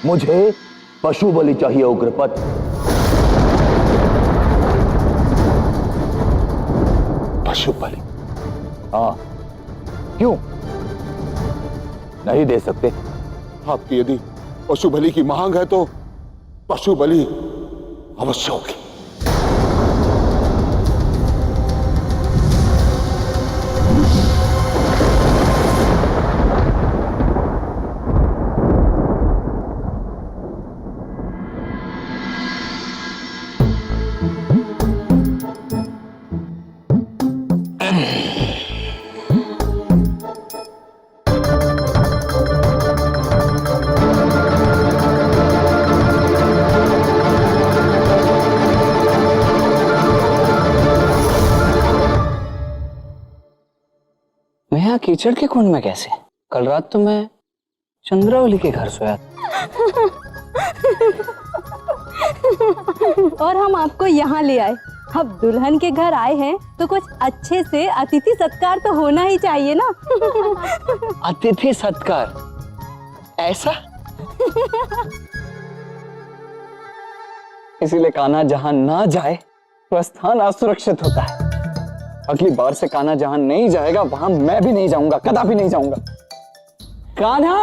मुझे पशु बलि चाहिए उग्रपद। पशु बलि? हाँ, क्यों नहीं दे सकते? आपकी यदि पशु बलि की मांग है तो पशु बलि अवश्य होगी। मैं यहाँ कीचड़ के कुंड में कैसे? कल रात तो मैं चंद्रावली के घर सोया था। और हम आपको यहाँ ले आए। अब दुल्हन के घर आए हैं तो कुछ अच्छे से अतिथि सत्कार तो होना ही चाहिए ना। अतिथि सत्कार? ऐसा? इसीलिए कान्हा जहां ना जाए वह स्थान असुरक्षित होता है। अगली बार से कान्हा जहां नहीं जाएगा वहां मैं भी नहीं जाऊंगा, कदापि नहीं जाऊंगा। कान्हा!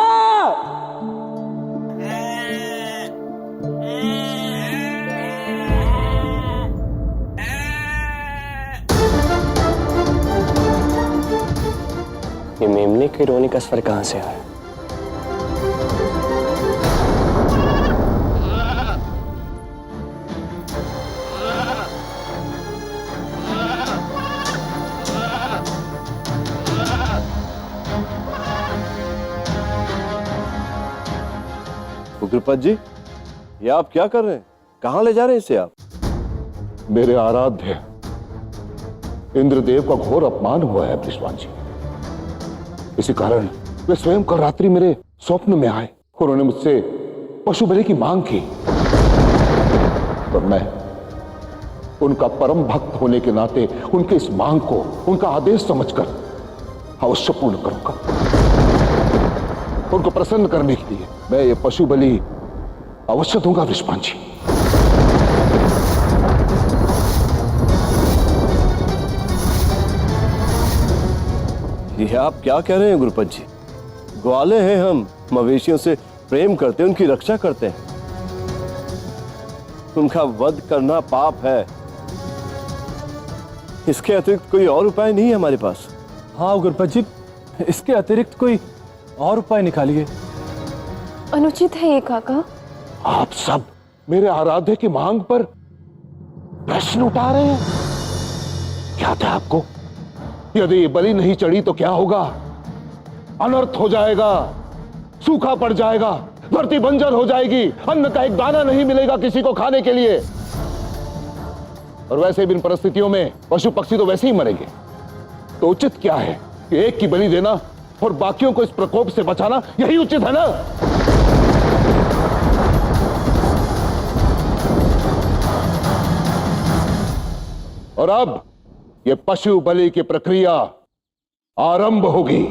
ये मेमने के रोने का स्वर कहां से आया? उग्रपद जी, ये आप क्या कर रहे हैं? कहां ले जा रहे हैं इसे आप? मेरे आराध्य इंद्रदेव का घोर अपमान हुआ है बृषभान जी। इसी कारण वे स्वयं कल रात्रि मेरे स्वप्न में आए। उन्होंने मुझसे पशु बलि की मांग की और मैं उनका परम भक्त होने के नाते उनके इस मांग को उनका आदेश समझकर अवश्य पूर्ण करूंगा। उनको प्रसन्न करने के लिए मैं ये पशु बलि अवश्य दूंगा बृषभान जी। ये आप क्या कह रहे हैं गुरुपद जी? ग्वाले हैं हम, मवेशियों से प्रेम करते हैं, उनकी रक्षा करते हैं। उनका वध करना पाप है। इसके अतिरिक्त कोई और उपाय नहीं है हमारे पास। हाँ गुरुपद जी, इसके अतिरिक्त कोई और उपाय निकालिए। अनुचित है ये काका। आप सब मेरे आराध्य की मांग पर प्रश्न उठा रहे हैं। क्या था आपको? यदि ये बलि नहीं चढ़ी तो क्या होगा? अनर्थ हो जाएगा, सूखा पड़ जाएगा, धरती बंजर हो जाएगी, अन्न का एक दाना नहीं मिलेगा किसी को खाने के लिए। और वैसे भी इन परिस्थितियों में पशु पक्षी तो वैसे ही मरेंगे। तो उचित क्या है कि एक की बलि देना और बाकियों को इस प्रकोप से बचाना, यही उचित है ना? और अब यह पशु बलि की प्रक्रिया आरंभ होगी।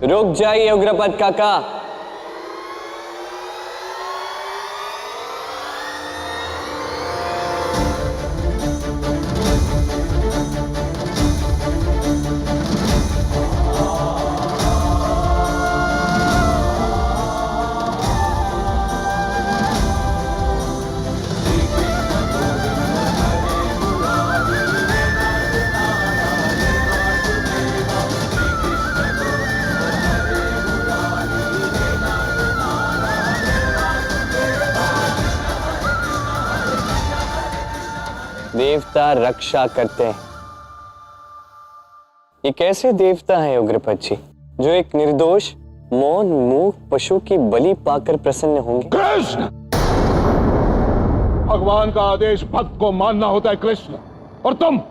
रुक जाइए उग्रपद काका। देवता रक्षा करते हैं। ये कैसे देवता हैं उग्रपद जी जो एक निर्दोष मौन मूक पशु की बलि पाकर प्रसन्न होंगे? कृष्ण! भगवान का आदेश भक्त को मानना होता है कृष्ण। और तुम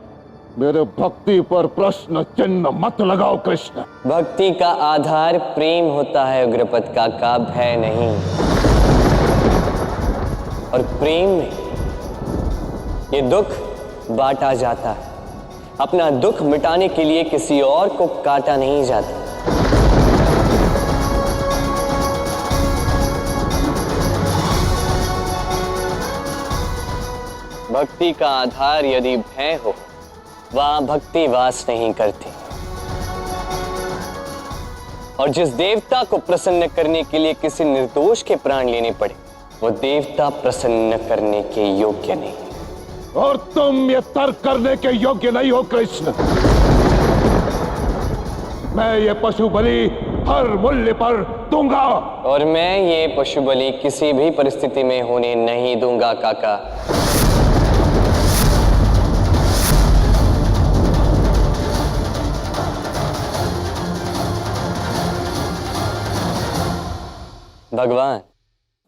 मेरे भक्ति पर प्रश्न चिन्ह मत लगाओ कृष्ण। भक्ति का आधार प्रेम होता है उग्रपद काका, भय नहीं। और प्रेम में ये दुख बांटा जाता है, अपना दुख मिटाने के लिए किसी और को काटा नहीं जाता। भक्ति का आधार यदि भय हो, वहां भक्ति वास नहीं करती। और जिस देवता को प्रसन्न करने के लिए किसी निर्दोष के प्राण लेने पड़े, वो देवता प्रसन्न करने के योग्य नहीं। और तुम ये तर्क करने के योग्य नहीं हो कृष्ण। मैं ये पशु बलि हर मूल्य पर दूंगा। और मैं ये पशु बलि किसी भी परिस्थिति में होने नहीं दूंगा काका।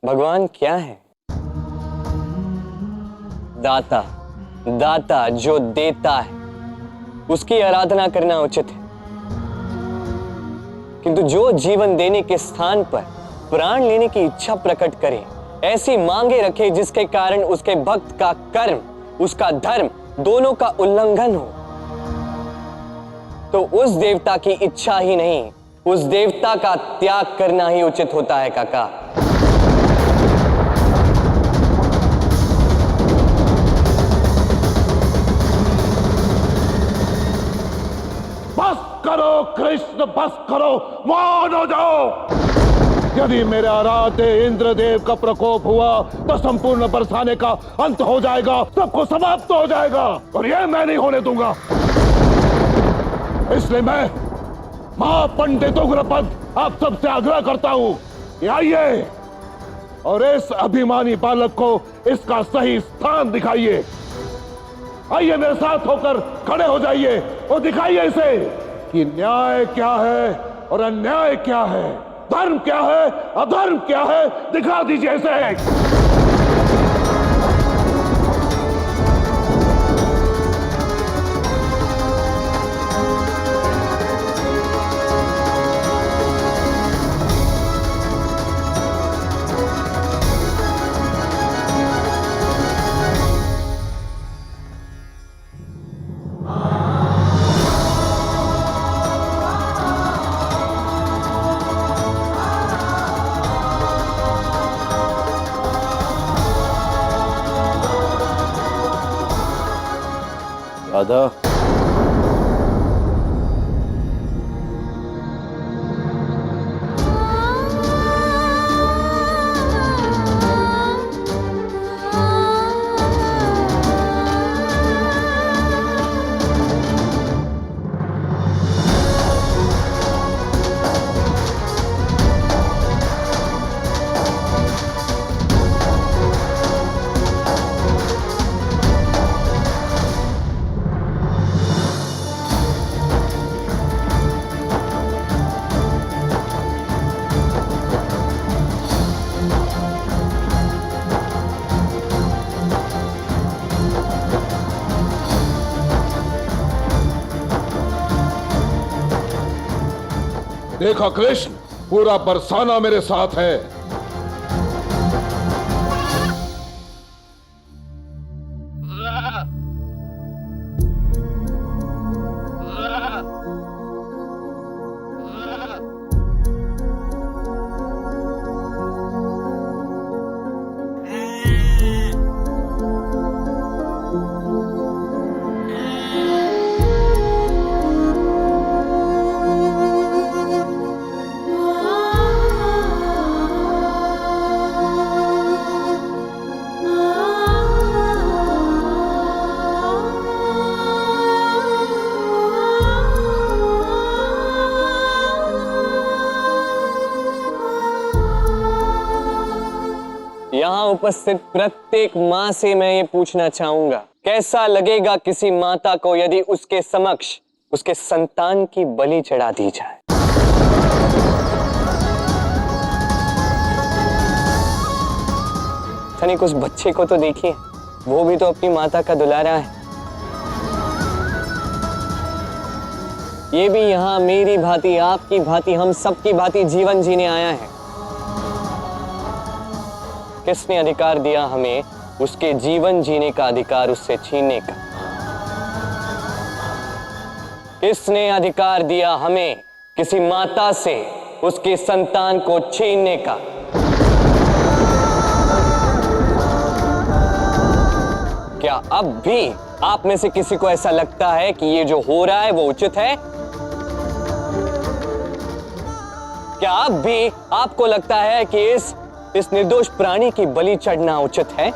भगवान क्या है? दाता, दाता जो देता है, उसकी आराधना करना उचित है। किंतु जो जीवन देने के स्थान पर प्राण लेने की इच्छा प्रकट करे, ऐसी मांगे रखे जिसके कारण उसके भक्त का कर्म, उसका धर्म दोनों का उल्लंघन हो, तो उस देवता की इच्छा ही नहीं, उस देवता का त्याग करना ही उचित होता है काका। बस करो कृष्ण, बस करो, मौन हो जाओ। यदि मेरे आराध्य इंद्रदेव का प्रकोप हुआ तो संपूर्ण बरसाने का अंत हो जाएगा, सबको समाप्त हो जाएगा, और यह मैं नहीं होने दूंगा। इसलिए मैं महापंडित उग्रपद आप सबसे आग्रह करता हूं कि आइए और इस अभिमानी बालक को इसका सही स्थान दिखाइए। आइए मेरे साथ होकर खड़े हो जाइए और दिखाइए इसे कि न्याय क्या है और अन्याय क्या है, धर्म क्या है, अधर्म क्या है। दिखा दीजिए इसे। राधा, देखा कृष्ण, पूरा बरसाना मेरे साथ है। यहाँ उपस्थित प्रत्येक माँ से मैं ये पूछना चाहूंगा, कैसा लगेगा किसी माता को यदि उसके समक्ष उसके संतान की बलि चढ़ा दी जाए? तनिक उस बच्चे को तो देखिए, वो भी तो अपनी माता का दुलारा है। ये भी यहाँ मेरी भांति, आपकी भांति, हम सबकी भांति जीवन जीने आया है। किसने अधिकार दिया हमें उसके जीवन जीने का अधिकार उससे छीनने का? किसने अधिकार दिया हमें किसी माता से उसके संतान को छीनने का? क्या अब भी आप में से किसी को ऐसा लगता है कि ये जो हो रहा है वो उचित है? क्या अब भी आपको लगता है कि इस निर्दोष प्राणी की बलि चढ़ना उचित है?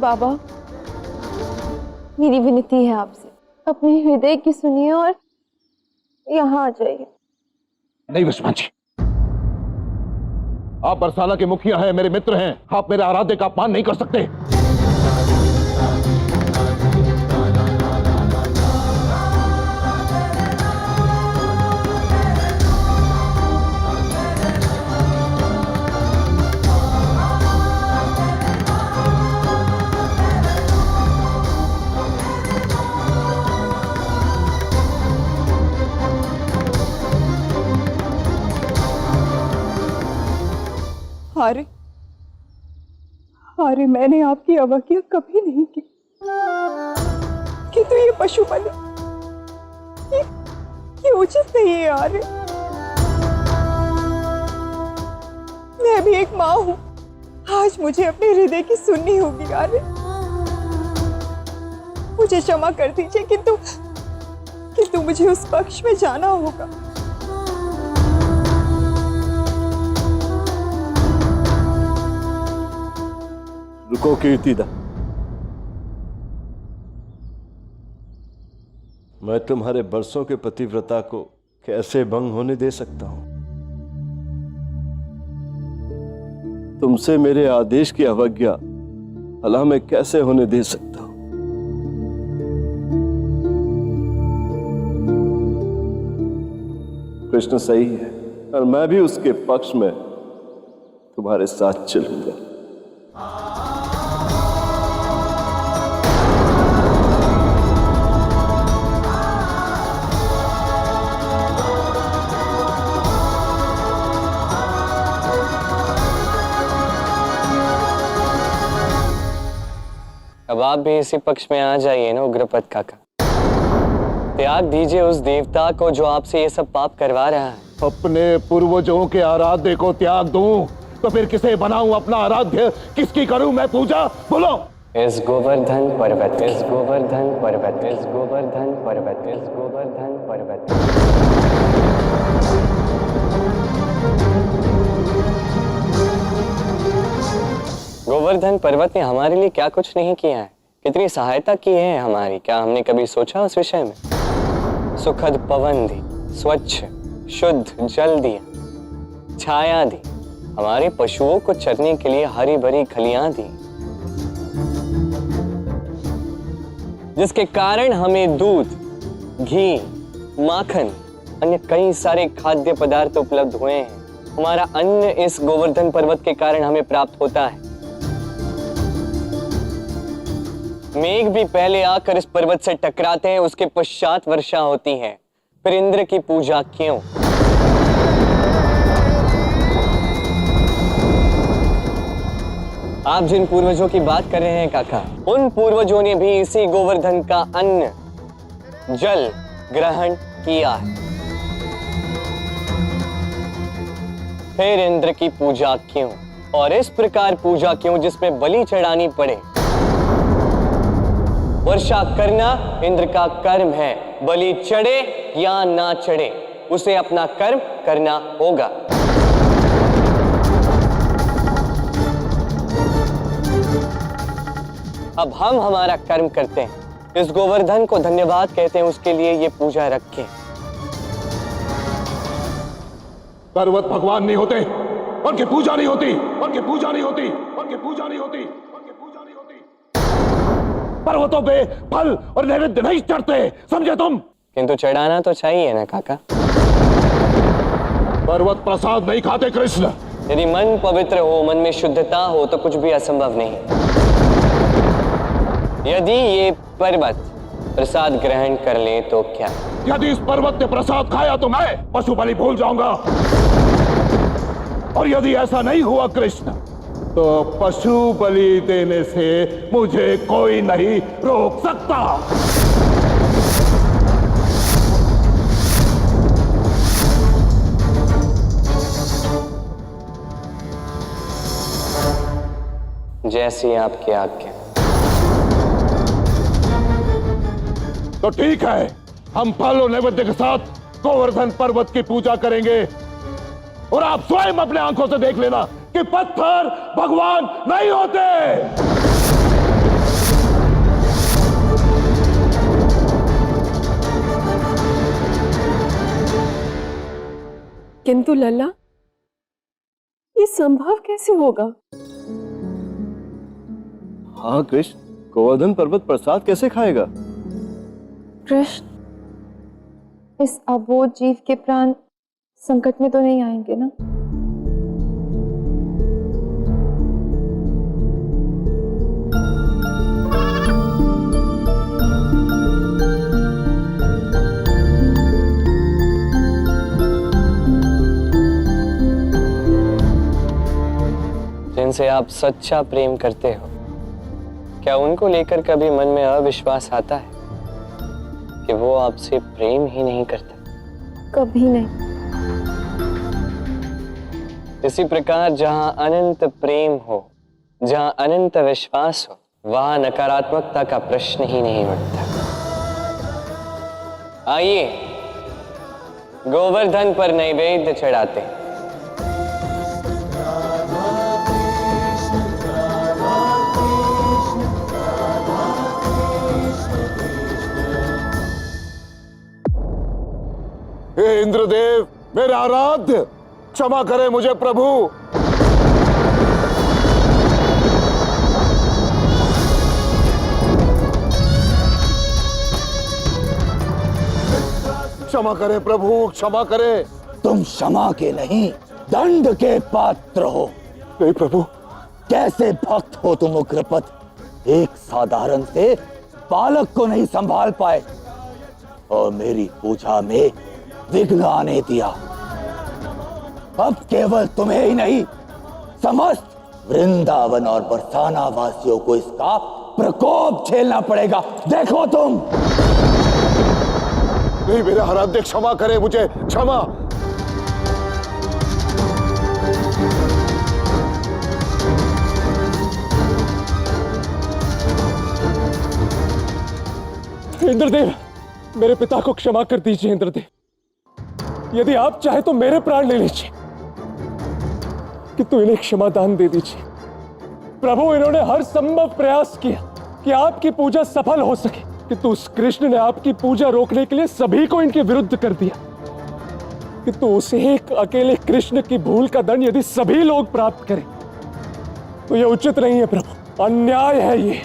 बाबा, मेरी विनती है आपसे, अपने हृदय की सुनिए और यहाँ आ जाइए। नहीं विश्वनाथ जी, आप बरसाना के मुखिया हैं, मेरे मित्र हैं, आप मेरे आराध्य का अपमान नहीं कर सकते। अरे मैंने आपकी अवज्ञा कभी नहीं की, किंतु ये पशु बलि ये उचित नहीं है आर्य। मैं भी एक माँ हूँ, आज मुझे अपने हृदय की सुननी होगी आर्य। मुझे क्षमा कर दीजिए, किंतु मुझे उस पक्ष में जाना होगा। रुको कीर्तिदा, मैं तुम्हारे बरसों के पतिव्रता को कैसे भंग होने दे सकता हूं? तुमसे मेरे आदेश की अवज्ञा भला मैं कैसे होने दे सकता हूं? कृष्ण सही है और मैं भी उसके पक्ष में तुम्हारे साथ चलूंगा। अब आप भी इसी पक्ष में आ जाइए ना उग्रपद काका। त्याग दीजिए उस देवता को जो आपसे ये सब पाप करवा रहा है। अपने पूर्वजों के आराध्य को त्याग दूं तो फिर किसे बनाऊं अपना आराध्य? किसकी करूं मैं पूजा? बोलो। इस गोवर्धन पर्वत, इस गोवर्धन पर्वत, इस गोवर्धन पर्वत, इस गोवर्धन पर्वत। गोवर्धन पर्वत ने हमारे लिए क्या कुछ नहीं किया है, कितनी सहायता की है हमारी, क्या हमने कभी सोचा उस विषय में? सुखद पवन दी, स्वच्छ शुद्ध जल दिया, छाया दी, हमारे पशुओं को चरने के लिए हरी भरी खलियां दी, जिसके कारण हमें दूध, घी, माखन, अन्य कई सारे खाद्य पदार्थ उपलब्ध हुए हैं। हमारा अन्न इस गोवर्धन पर्वत के कारण हमें प्राप्त होता है। मेघ भी पहले आकर इस पर्वत से टकराते हैं, उसके पश्चात वर्षा होती है। फिर इंद्र की पूजा क्यों? आप जिन पूर्वजों की बात कर रहे हैं काका, उन पूर्वजों ने भी इसी गोवर्धन का अन्न जल ग्रहण किया है। फिर इंद्र की पूजा क्यों? और इस प्रकार पूजा क्यों जिसमें बलि चढ़ानी पड़े? वर्षा करना इंद्र का कर्म है, बलि चढ़े या ना चढ़े उसे अपना कर्म करना होगा। अब हम हमारा कर्म करते हैं, इस गोवर्धन को धन्यवाद कहते हैं, उसके लिए ये पूजा रखें। पर्वत भगवान नहीं होते, उनकी पूजा नहीं होती, उनकी पूजा नहीं होती, उनकी पूजा नहीं होती, उनकी पूजा नहीं होती। पर्वतों पे फल और नैवेद्य नहीं चढ़ते, समझे तुम? किंतु चढ़ाना तो चाहिए ना काका। पर्वत प्रसाद नहीं खाते कृष्ण। यदि मन पवित्र हो, मन में शुद्धता हो तो कुछ भी असंभव नहीं। यदि ये पर्वत प्रसाद ग्रहण कर ले तो क्या? यदि इस पर्वत ने प्रसाद खाया तो मैं पशु बलि भूल जाऊंगा। और यदि ऐसा नहीं हुआ कृष्ण, तो पशु बलि देने से मुझे कोई नहीं रोक सकता। जैसी आपकी आज्ञा। तो ठीक है, हम फल और नैवेद्य के साथ गोवर्धन पर्वत की पूजा करेंगे, और आप स्वयं अपने आंखों से देख लेना कि पत्थर भगवान नहीं होते। किंतु लल्ला, ये संभव कैसे होगा? हाँ कृष्ण, गोवर्धन पर्वत प्रसाद कैसे खाएगा? कृष्ण, इस अबोध जीव के प्राण संकट में तो नहीं आएंगे ना? जिनसे आप सच्चा प्रेम करते हो, क्या उनको लेकर कभी मन में अविश्वास आता है कि वो आपसे प्रेम ही नहीं करता? कभी नहीं। इसी प्रकार जहां अनंत प्रेम हो, जहां अनंत विश्वास हो, वहां नकारात्मकता का प्रश्न ही नहीं उठता। आइए गोवर्धन पर नैवेद्य चढ़ाते हैं। हे इंद्रदेव, मेरे आराध्य, क्षमा करें मुझे प्रभु। क्षमा करें प्रभु, क्षमा करें। तुम क्षमा के नहीं, दंड के पात्र हो। नहीं प्रभु। कैसे भक्त हो तुम उग्रपद, एक साधारण से बालक को नहीं संभाल पाए और मेरी पूजा में विघ्न आने दिया। अब केवल तुम्हें ही नहीं, समस्त वृंदावन और बरसाना वासियों को इसका प्रकोप झेलना पड़ेगा। देखो तुम। नहीं मेरे आराध्य, क्षमा करें मुझे, क्षमा। इंद्रदेव, मेरे पिता को क्षमा कर दीजिए। इंद्रदेव, यदि आप चाहे तो मेरे प्राण ले लीजिए, किंतु इन्हें क्षमादान दे दीजिए। प्रभु, इन्होंने हर संभव प्रयास किया कि आपकी पूजा सफल हो सके, किंतु उस कृष्ण ने आपकी पूजा रोकने के लिए सभी को इनके विरुद्ध कर दिया। किंतु उस एक अकेले कृष्ण की भूल का दंड यदि सभी लोग प्राप्त करें तो यह उचित नहीं है प्रभु, अन्याय है ये।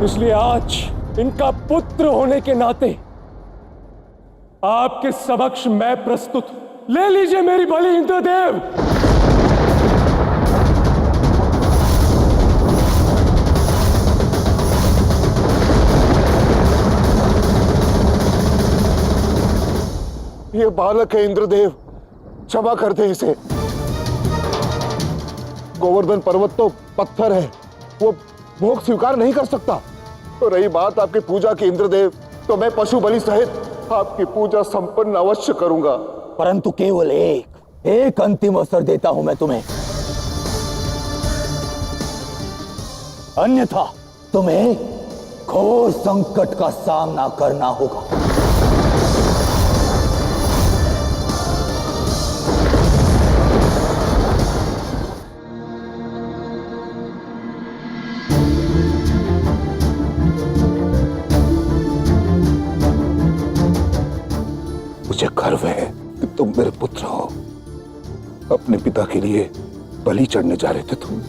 इसलिए आज इनका पुत्र होने के नाते आपके समक्ष मैं प्रस्तुत। ले लीजिए मेरी बलि इंद्रदेव। ये बालक है इंद्रदेव, क्षमा कर दे इसे। गोवर्धन पर्वत तो पत्थर है, वो भोग स्वीकार नहीं कर सकता। तो रही बात आपकी पूजा की इंद्रदेव, तो मैं पशु बलि सहित आपकी पूजा संपन्न अवश्य करूंगा। परंतु केवल एक अंतिम अवसर देता हूं मैं तुम्हें, अन्यथा तुम्हें घोर संकट का सामना करना होगा। मुझे गर्व है कि तुम मेरे पुत्र हो। अपने पिता के लिए बलि चढ़ने जा रहे थे तुम।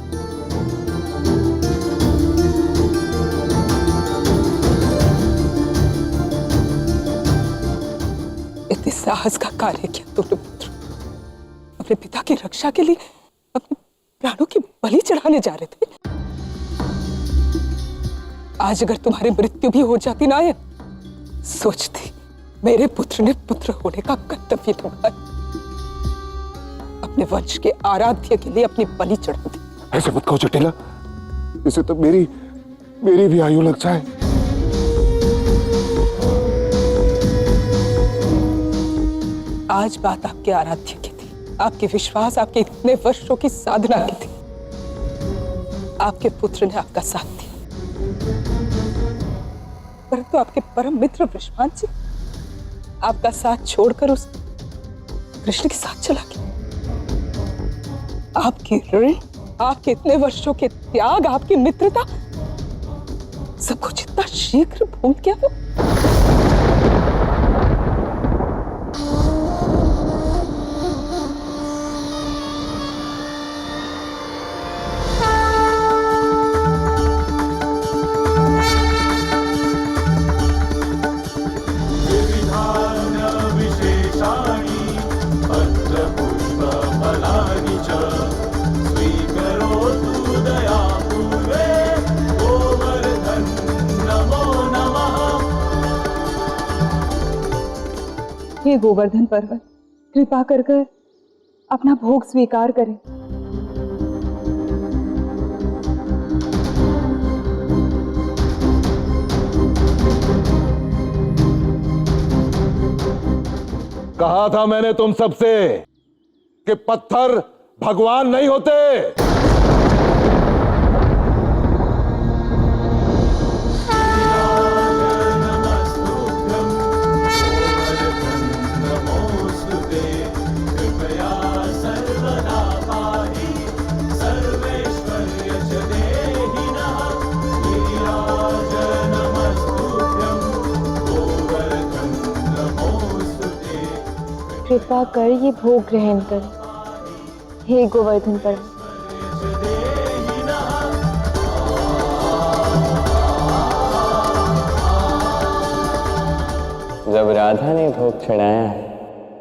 इतने साहस का कार्य किया तुमने पुत्र। अपने पिता की रक्षा के लिए अपने प्राणों की बलि चढ़ाने जा रहे थे। आज अगर तुम्हारी मृत्यु भी हो जाती ना, सोचती मेरे पुत्र ने पुत्र होने का कर्तव्य निभाया। अब अपने वंश के आराध्य के लिए अपनी बलि चढ़ा दी। ऐसे मत कहो जटिला, इसे तो मेरी भी आयु लग जाए। आज बात आपके आराध्य की थी, आपके विश्वास, आपके इतने वर्षों की साधना की थी। आपके पुत्र ने आपका साथ दिया, परंतु आपके परम मित्र वृषभान जी आपका साथ छोड़कर उस कृष्ण के साथ चला गया। आपकी ऋण, आपके इतने वर्षों के त्याग, आपकी मित्रता, सब कुछ इतना शीघ्र भूल गया वो। हे गोवर्धन पर्वत, कृपा कर अपना भोग स्वीकार करें। कहा था मैंने तुम सबसे कि पत्थर भगवान नहीं होते। कृपा कर ये भोग ग्रहण कर, हे गोवर्धन पर्वत। जब राधा ने भोग चढ़ाया है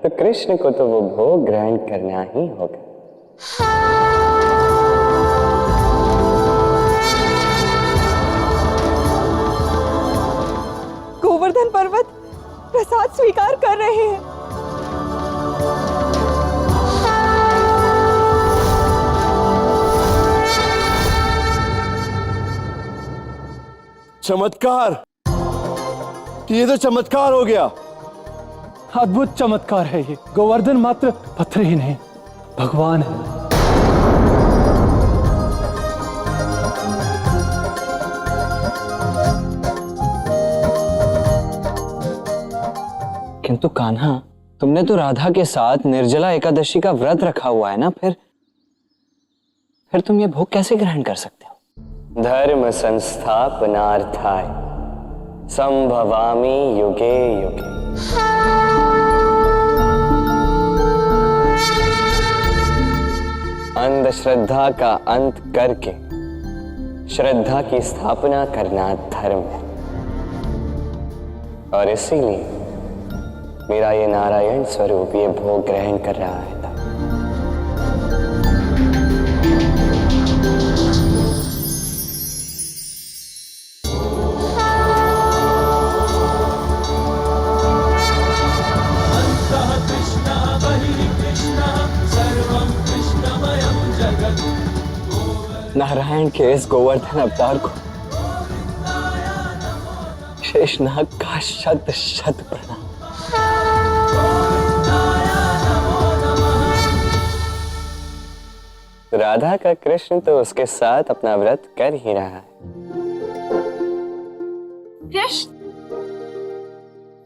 तो कृष्ण को तो वो भोग ग्रहण करना ही होगा। गोवर्धन पर्वत प्रसाद स्वीकार कर रहे हैं। चमत्कार, ये तो चमत्कार हो गया। अद्भुत चमत्कार है ये। गोवर्धन मात्र पत्थर ही नहीं, भगवान है। किंतु कान्हा, तुमने तो राधा के साथ निर्जला एकादशी का व्रत रखा हुआ है ना, फिर तुम ये भोग कैसे ग्रहण कर सकते हो? धर्म संस्थापनार्थाय संभवामि युगे युगे। अंधश्रद्धा का अंत करके श्रद्धा की स्थापना करना धर्म है, और इसीलिए मेरा ये नारायण स्वरूप ये भोग ग्रहण कर रहा है। नारायण के इस गोवर्धन अवतार को शेषनाग का शत शत प्रणाम। राधा का कृष्ण तो उसके साथ अपना व्रत कर ही रहा है। कृष्ण,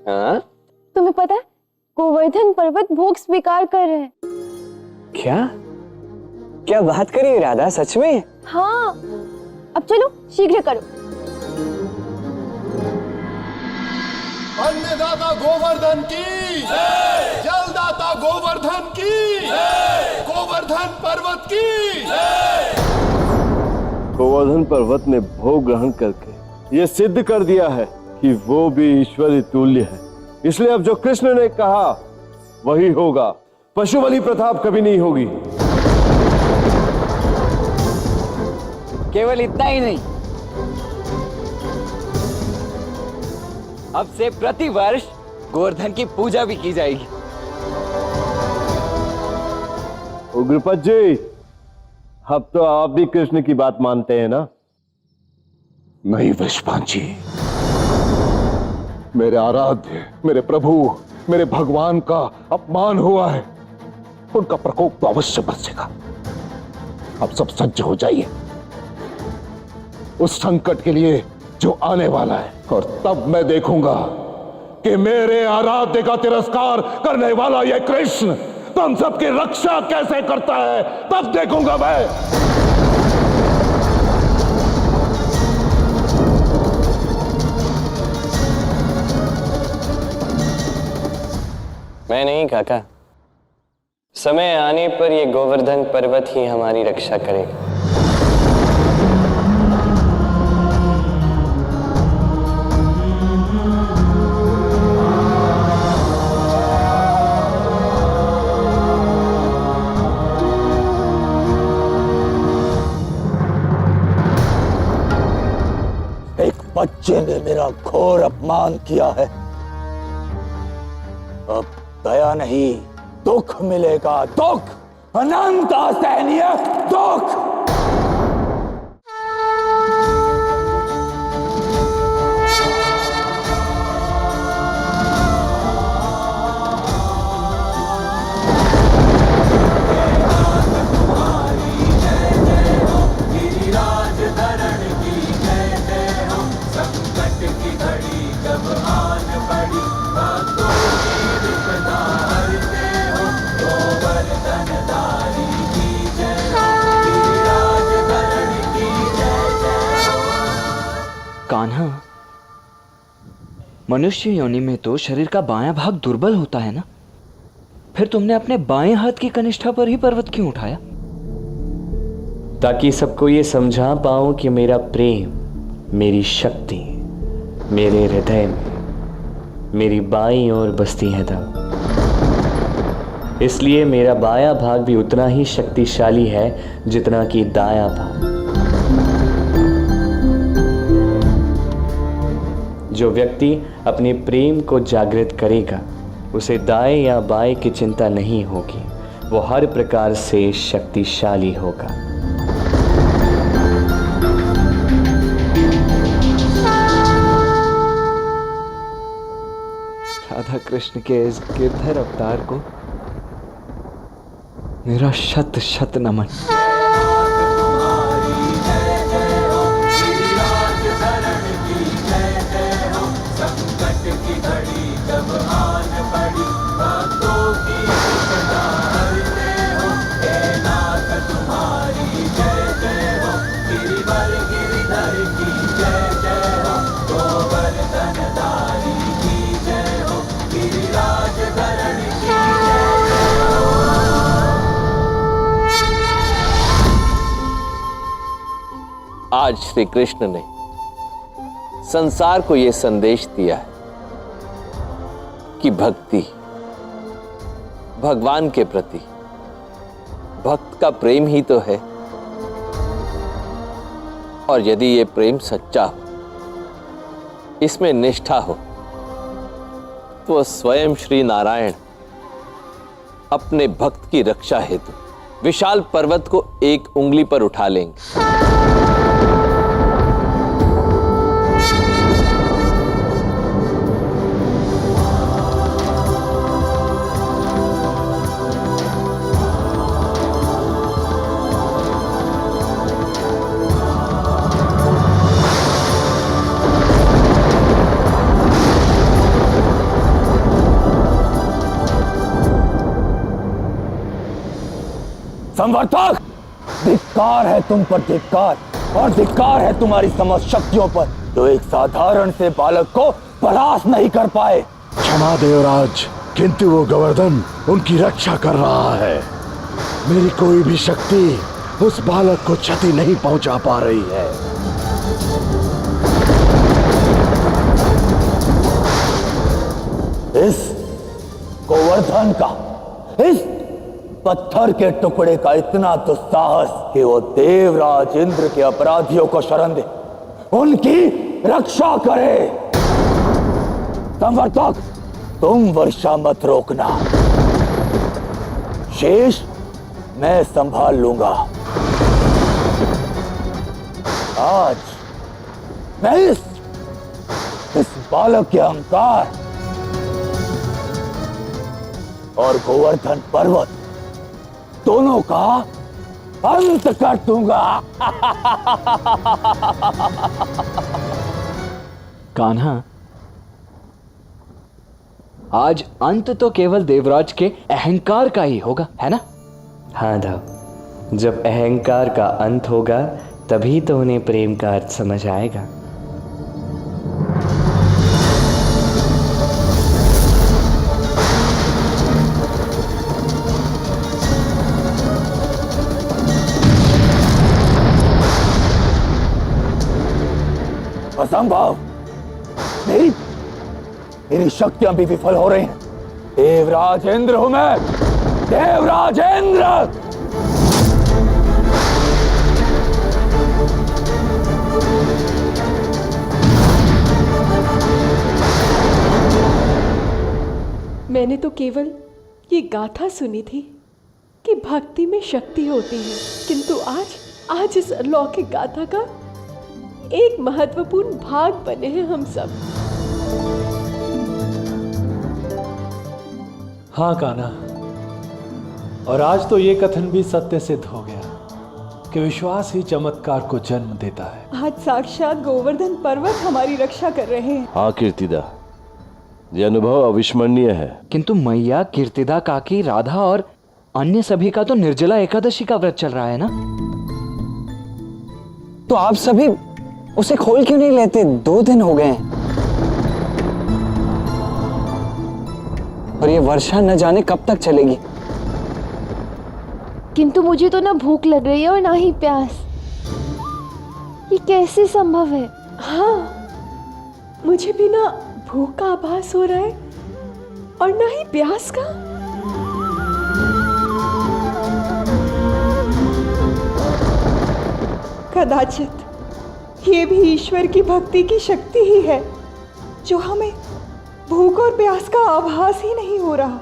हाँ? तुम्हें पता है गोवर्धन पर्वत भोग स्वीकार कर रहे हैं। क्या बात करी राधा, सच में? हाँ, अब चलो शीघ्र करो। अन्नदाता गोवर्धन की जय, जलदाता गोवर्धन की जय, गोवर्धन पर्वत की जय। गोवर्धन पर्वत ने भोग ग्रहण करके ये सिद्ध कर दिया है कि वो भी ईश्वरी तुल्य है। इसलिए अब जो कृष्ण ने कहा वही होगा। पशु बलि प्रथा कभी नहीं होगी। केवल इतना ही नहीं, अब से प्रतिवर्ष गोवर्धन की पूजा भी की जाएगी। उग्रपद जी, अब तो आप भी कृष्ण की बात मानते हैं ना? नहीं विश्वान जी, मेरे आराध्य, मेरे प्रभु, मेरे भगवान का अपमान हुआ है। उनका प्रकोप तो अवश्य बरसेगा। आप सब सज्ज हो जाइए उस संकट के लिए जो आने वाला है, और तब मैं देखूंगा कि मेरे आराध्य का तिरस्कार करने वाला यह कृष्ण तुम सबकी रक्षा कैसे करता है। तब देखूंगा मैं। मैं नहीं काका, समय आने पर ये गोवर्धन पर्वत ही हमारी रक्षा करेगा। एक बच्चे ने मेरा घोर अपमान किया है, अब दया नहीं दुख मिलेगा, दुख, अनंत असहनीय दुख। कान्हा, मनुष्य योनि में तो शरीर का बायां भाग दुर्बल होता है ना? फिर तुमने अपने बाएं हाथ की कनिष्ठा पर ही पर्वत क्यों उठाया? ताकि सबको ये समझा पाऊं कि मेरा प्रेम, मेरी शक्ति मेरे हृदय में मेरी बाईं ओर बसती है तब। इसलिए मेरा बायां भाग भी उतना ही शक्तिशाली है जितना कि दायां भाग। जो व्यक्ति अपने प्रेम को जागृत करेगा उसे दाएं या बाएं की चिंता नहीं होगी, वो हर प्रकार से शक्तिशाली होगा। राधा कृष्ण के इस गिरधर अवतार को मेरा शत शत नमन। आज श्री कृष्ण ने संसार को यह संदेश दिया है कि भक्ति, भगवान के प्रति भक्त का प्रेम ही तो है, और यदि ये प्रेम सच्चा हो, इसमें निष्ठा हो, तो स्वयं श्री नारायण अपने भक्त की रक्षा हेतु विशाल पर्वत को एक उंगली पर उठा लेंगे। संवर्तक, धिक्कार है तुम पर, धिक्कार, और धिक्कार है तुम्हारी समस्त शक्तियों पर, जो एक साधारण से बालक को परास्त नहीं कर पाए। क्षमा देवराज, किंतु वो गोवर्धन उनकी रक्षा कर रहा है। मेरी कोई भी शक्ति उस बालक को क्षति नहीं पहुंचा पा रही है। इस गोवर्धन का, इस पत्थर के टुकड़े का इतना दुस्साहस कि वो देवराज इंद्र के अपराधियों को शरण दे, उनकी रक्षा करे। संवर्तक, तुम वर्षा मत रोकना। शेष मैं संभाल लूंगा। आज मैं इस बालक के अहंकार और गोवर्धन पर्वत दोनों का अंत कर दूंगा। कान्हा, आज अंत तो केवल देवराज के अहंकार का ही होगा, है ना? हाँ धाव, जब अहंकार का अंत होगा तभी तो उन्हें प्रेम का अर्थ समझ आएगा। असंभव, मेरी शक्तियां भी विफल हो रही हैं। देवराज इंद्र हूं मैं, देवराज इंद्र। मैंने तो केवल ये गाथा सुनी थी कि भक्ति में शक्ति होती है, किंतु आज इस अलौकिक गाथा का एक महत्वपूर्ण भाग बने हैं हम सब। हाँ कान्हा, और आज तो ये कथन भी सत्य सिद्ध हो गया कि विश्वास ही चमत्कार को जन्म देता है। आज साक्षात गोवर्धन पर्वत हमारी रक्षा कर रहे हैं। हाँ कीर्तिदा, ये अनुभव अविस्मरणीय है। किंतु मैया, कीर्तिदा काकी, राधा और अन्य सभी का तो निर्जला एकादशी का व्रत चल रहा है ना? तो आप सभी उसे खोल क्यों नहीं लेते? 2 दिन हो गए और ये वर्षा न जाने कब तक चलेगी। किंतु मुझे तो ना भूख लग रही है और ना ही प्यास। ये कैसे संभव है? हाँ, मुझे भी ना भूख का आभास हो रहा है और ना ही प्यास का। कदाचित ये भी ईश्वर की भक्ति की शक्ति ही है जो हमें भूख और प्यास का आभास ही नहीं हो रहा।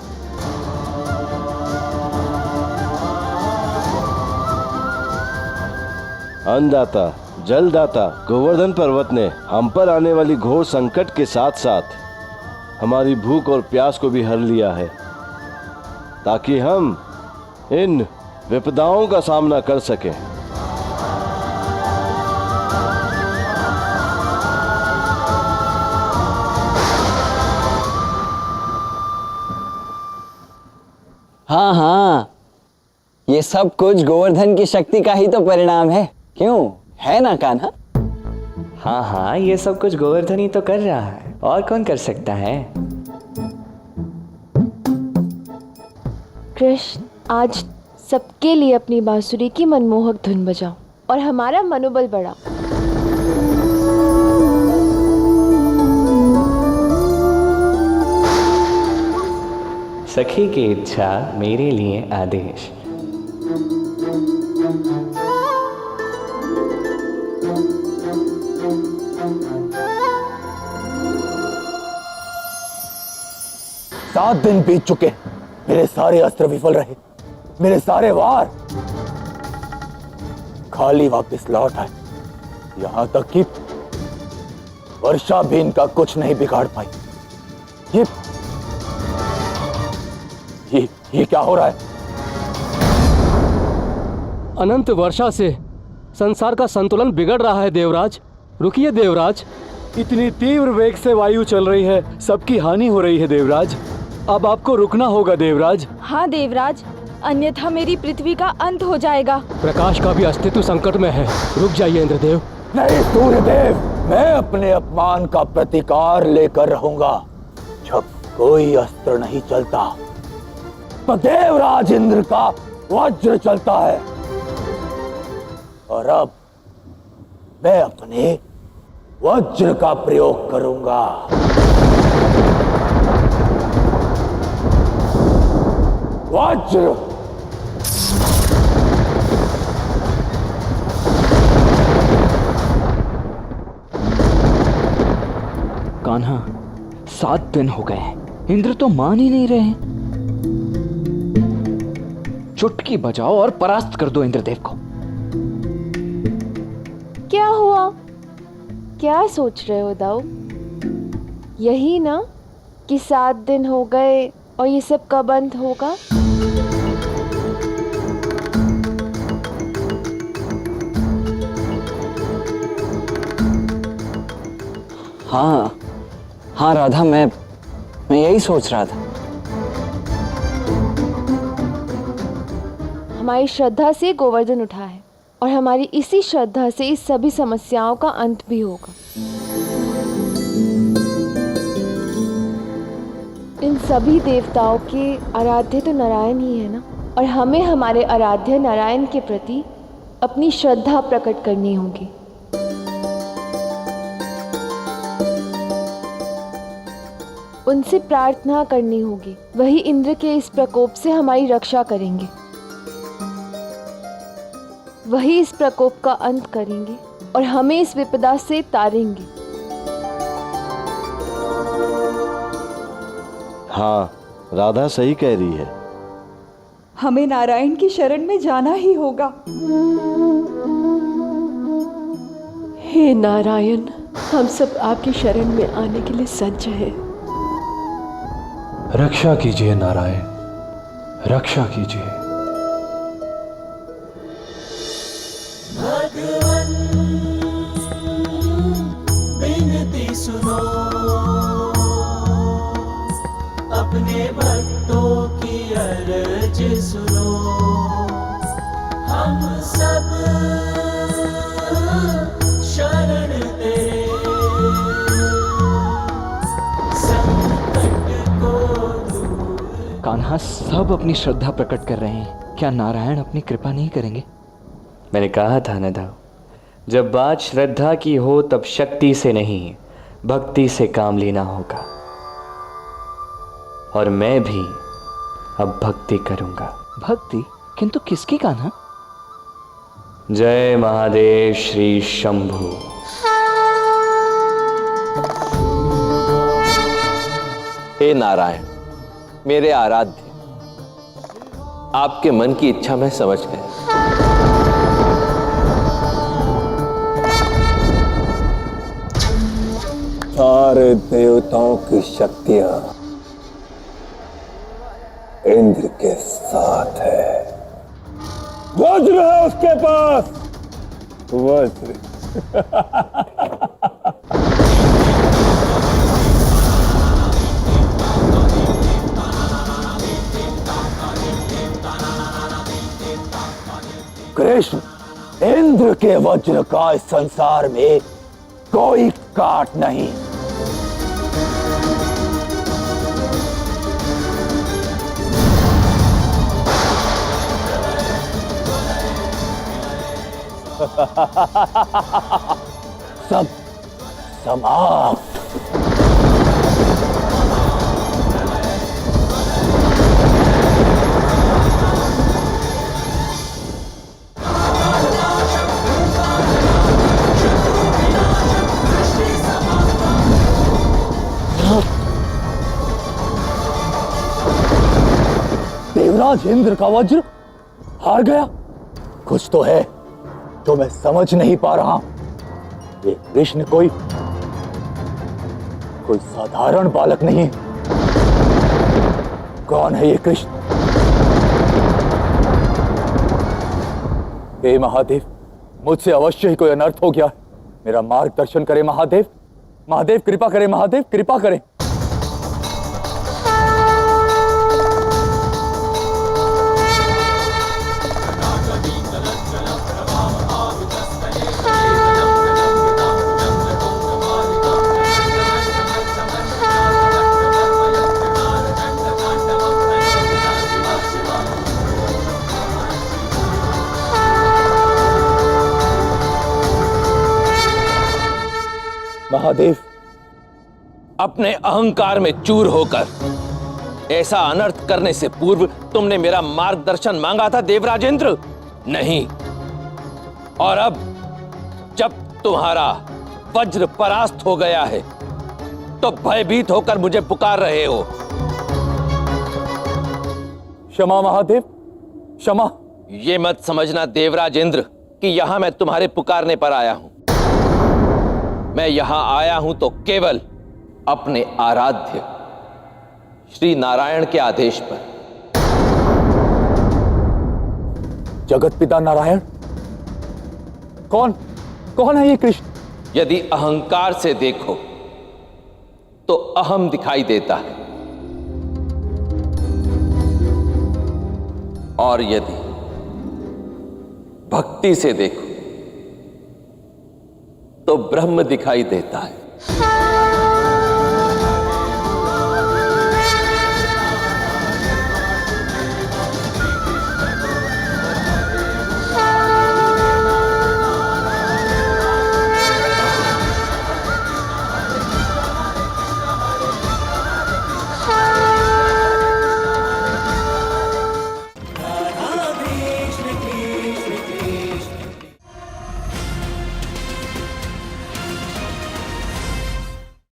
अन्नदाता, जलदाता गोवर्धन पर्वत ने हम पर आने वाली घोर संकट के साथ साथ हमारी भूख और प्यास को भी हर लिया है, ताकि हम इन विपदाओं का सामना कर सकें। हाँ हाँ, ये सब कुछ गोवर्धन की शक्ति का ही तो परिणाम है, क्यों? है ना कान्हा? हाँ हाँ, ये सब कुछ गोवर्धन ही तो कर रहा है, और कौन कर सकता है? कृष्ण, आज सबके लिए अपनी बांसुरी की मनमोहक धुन बजाओ और हमारा मनोबल बढ़ाओ। सखी की इच्छा मेरे लिए आदेश। सात दिन बीत चुके, मेरे सारे अस्त्र विफल रहे, मेरे सारे वार खाली वापस लौट आए। यहां तक कि वर्षा भी इनका कुछ नहीं बिगाड़ पाई। ये क्या हो रहा है? अनंत वर्षा से संसार का संतुलन बिगड़ रहा है देवराज। रुकिए देवराज, इतनी तीव्र वेग से वायु चल रही है, सबकी हानि हो रही है देवराज। अब आपको रुकना होगा देवराज। हाँ देवराज, अन्यथा मेरी पृथ्वी का अंत हो जाएगा। प्रकाश का भी अस्तित्व संकट में है, रुक जाइए इंद्रदेव। नहीं सूर्यदेव, मैं अपने अपमान का प्रतिकार लेकर रहूंगा। जब कोई अस्त्र नहीं चलता तो देवराज इंद्र का वज्र चलता है, और अब मैं अपने वज्र का प्रयोग करूंगा। वज्र। कान्हा, 7 दिन हो गए, इंद्र तो मान ही नहीं रहे। चुटकी बजाओ और परास्त कर दो इंद्रदेव को। क्या हुआ? क्या सोच रहे हो दाऊ? यही ना कि 7 दिन हो गए और ये सब कब अंत होगा? हाँ हाँ राधा, मैं यही सोच रहा था। हमारी श्रद्धा से गोवर्धन उठा है और हमारी इसी श्रद्धा से इस सभी समस्याओं का अंत भी होगा। इन सभी देवताओं के आराध्य तो नारायण ही है ना, और हमें हमारे आराध्य नारायण के प्रति अपनी श्रद्धा प्रकट करनी होगी। उनसे प्रार्थना करनी होगी, वही इंद्र के इस प्रकोप से हमारी रक्षा करेंगे, वही इस प्रकोप का अंत करेंगे और हमें इस विपदा से तारेंगे। हाँ, राधा सही कह रही है। हमें नारायण की शरण में जाना ही होगा। हे नारायण, हम सब आपकी शरण में आने के लिए सज्ज हैं। रक्षा कीजिए नारायण, रक्षा कीजिए। भगवन विनती सुनो, अपने भक्तों की अर्ज सुनो। हम सब शरण तेरे, कान्हा, सब अपनी श्रद्धा प्रकट कर रहे हैं, क्या नारायण अपनी कृपा नहीं करेंगे? मैंने कहा था ना दाऊ, जब बात श्रद्धा की हो तब शक्ति से नहीं भक्ति से काम लेना होगा। और मैं भी अब भक्ति करूंगा। भक्ति? किंतु किसकी कान्हा? जय महादेव श्री शंभु। हे नारायण, मेरे आराध्य, आपके मन की इच्छा मैं समझ गया। सारे देवताओं की शक्तियां इंद्र के साथ है। वज्र है उसके पास, वज्र। कृष्ण, इंद्र के वज्र का इस संसार में कोई काट नहीं। सब समाप्त। देवराज इंद्र का वज्र हार गया। कुछ तो है जो मैं समझ नहीं पा रहा। ये कृष्ण कोई साधारण बालक नहीं। कौन है ये कृष्ण? हे महादेव, मुझसे अवश्य ही कोई अनर्थ हो गया। मेरा मार्गदर्शन करें महादेव। महादेव कृपा करें, महादेव कृपा करें। महादेव, अपने अहंकार में चूर होकर ऐसा अनर्थ करने से पूर्व तुमने मेरा मार्गदर्शन मांगा था देवराजेंद्र? नहीं। और अब जब तुम्हारा वज्र परास्त हो गया है तो भयभीत होकर मुझे पुकार रहे हो। क्षमा महादेव, क्षमा। ये मत समझना देवराज इंद्र कि यहां मैं तुम्हारे पुकारने पर आया हूं। मैं यहां आया हूं तो केवल अपने आराध्य श्री नारायण के आदेश पर। जगत पिता नारायण? कौन कौन है ये कृष्ण? यदि अहंकार से देखो तो अहम दिखाई देता है, और यदि भक्ति से देखो तो ब्रह्म दिखाई देता है।